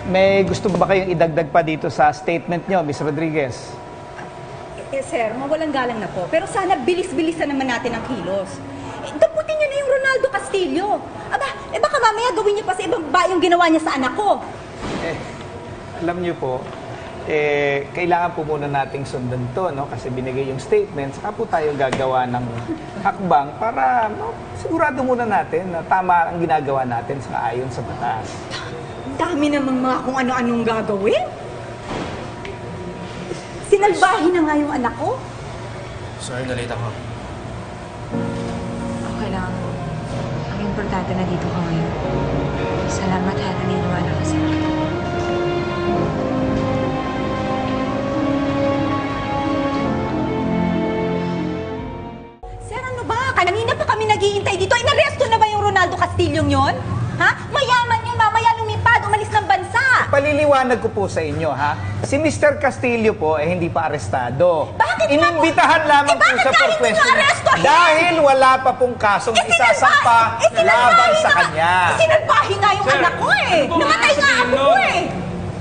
May gusto ba kayong idagdag pa dito sa statement nyo, Ms. Rodriguez? Sir, mawalang galang na po. Pero sana bilis-bilisan naman natin ang kilos. Damputin niyo na yung Ronaldo Castillo. Aba, baka mamaya gawin niyo pa sa ibang ba yung ginawa niya sa anak ko. Alam niyo po, kailangan po muna nating sundan to, no? Kasi binigay yung statement, saka po tayo gagawa ng hakbang para sigurado muna natin na tama ang ginagawa natin sa ayon sa batas. Dami namang mga kung ano-anong gagawin. Sinalbahin na nga yung anak ko. Sorry, nalate ako. Okay lang. Ang importante na dito ka ngayon. Salamat ha, naniniwala ka sa akin. Sir, ano ba? Kanina pa kami naghihintay dito. Inaresto na ba yung Ronaldo Castillo yon? Ha? Mayaman yun, mamaya lumipad, umalis ng bansa. Paliliwanag ko po sa inyo, ha? Si Mr. Castillo po hindi pa arestado. Bakit Inimbitahan lamang po siya for questioning. Dahil wala pa pong kasong isasampa laban sa kanya. Sinalbahin nga yung anak ko Namatay nga ako ko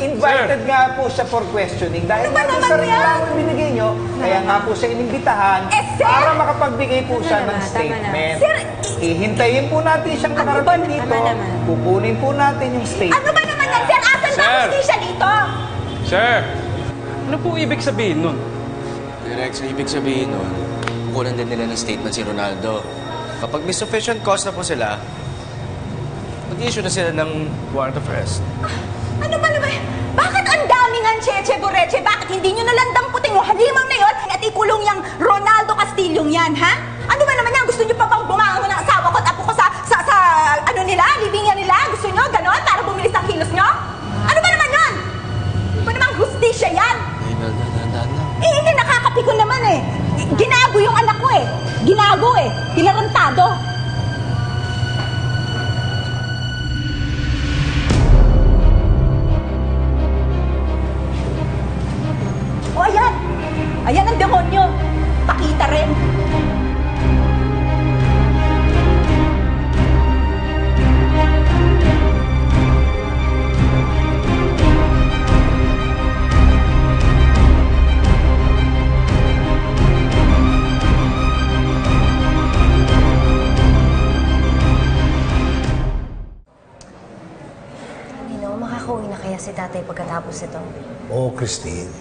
Invited nga po siya for questioning dahil nga sa reklamo binigay nyo, kaya nga po siya inimbitahan para makapagbigay po siya ng statement. Sir, ihintayin po natin siyang makarating dito, kukunin po natin yung statement. Ano ba naman yan, sir? Asan ba siya dito? Sir, ano po ibig sabihin nun? Direk, sa ibig sabihin nun, kukunan din nila ng statement si Ronaldo. Kapag may sufficient cause na po sila, mag-issue na sila ng warrant of arrest. Ano ba naman? Bakit ang daming ancheche boreche? Bakit hindi nyo nalang damputin yung halimaw na yun at ikulong yung Ronaldo Castillo yan, ha? Ano ba naman yan? Gusto nyo pa bang bumangon ng asawa ko at apo ko sa ano nila? Libingan nila? Gusto nyo ganon? Para bumilis ang kilos nyo? Ano ba naman yun? Ano ba namang hustisya yan? Hindi nakakapikon naman Ginago yung anak ko Ginago Tinarantado. O ayan! Ayan ang demonyo! Pakita rin! Makakauwi na kaya si tatay pagkatapos ito? Oo, Christine.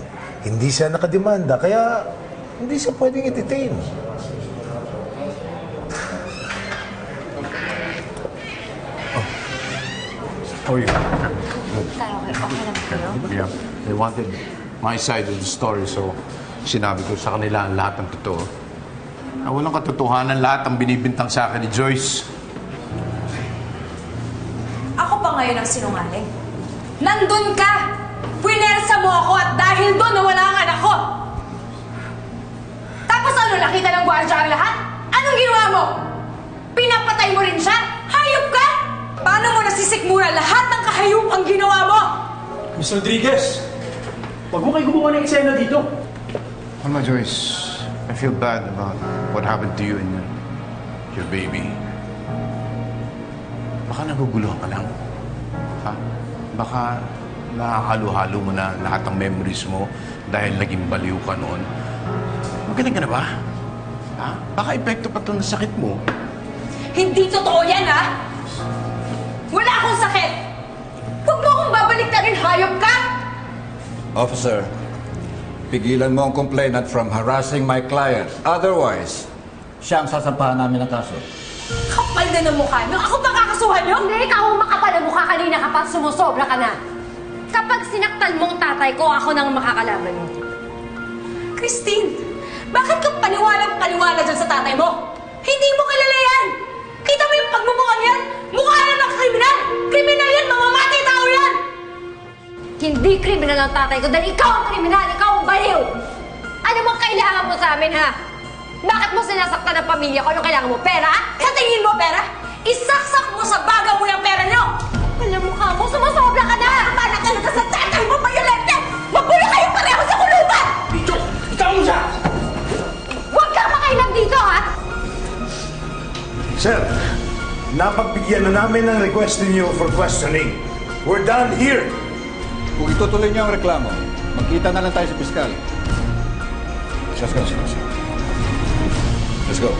Hindi siya nakademanda, kaya hindi siya pwedeng i-detain. How are you? Tayo, okay lang kayo? Yeah. They wanted my side of the story, so sinabi ko sa kanila ang lahat ng totoo. Na walang katotohanan lahat ang binibintang sa akin ni Joyce. Ako pa ngayon ang sinungaling. Nandun ka! Puinersa mo ako at dahil doon nawala ang anak ko! Tapos ano, nakita ng gwardiya ang lahat? Anong ginawa mo? Pinapatay mo rin siya? Hayop ka! Paano mo nasisikmura lahat ng kahayupang ginawa mo? Miss Rodriguez, wag mo kayo gumawa ng eksena dito. Alam mo, Joyce, I feel bad about what happened to you and your baby. Baka naguguluhan ka lang. Ha? Baka nakakalo-halo mo na lahat ng memories mo dahil naging baliw ka noon. Magaling ka na ba? Ha? Baka epekto pa ito ng sakit mo. Hindi totoo yan, ha? Wala akong sakit! Huwag mo akong babalik na rin, hayop ka! Officer, pigilan mo ang complainant from harassing my client. Otherwise, siya ang sasampahan namin ng kaso. Kapal na ng mukha niyo! Ako bang kakasuhan niyo? Hindi, ikaw ang makapal ang mukha kanina kapag sumusobra ka na. Kapag sinaktan mong tatay ko, ako nang makakalaban mo. Christine, bakit ka paniwalang-paniwala dyan sa tatay mo? Hindi mo kilala yan! Kita mo yung pagmumukhang yan? Mukha yan ng kriminal! Kriminal yan! Mamamatay tao yan! Hindi kriminal ang tatay ko dahil ikaw ang kriminal! Ikaw ang baliw! Ano mo kailangan mo sa amin, ha? Bakit mo sinasaktan ang pamilya ko? Anong kailangan mo? Pera? Sa tingin mo, pera? Isaksak mo sa baga mo yung pera niyo! Alam mo ka mo, sumusobra ka na! Panak ka na sa tatay mo, Violente! Magulo kayo pareho sa kulungan! Ikaw mo siya! Huwag kang makailang dito, ha? Sir, napagbigyan na namin ng request ninyo for questioning. We're done here. Kung itutuloy niyo ang reklamo, magkita na lang tayo sa piskal. Let's go. Let's go.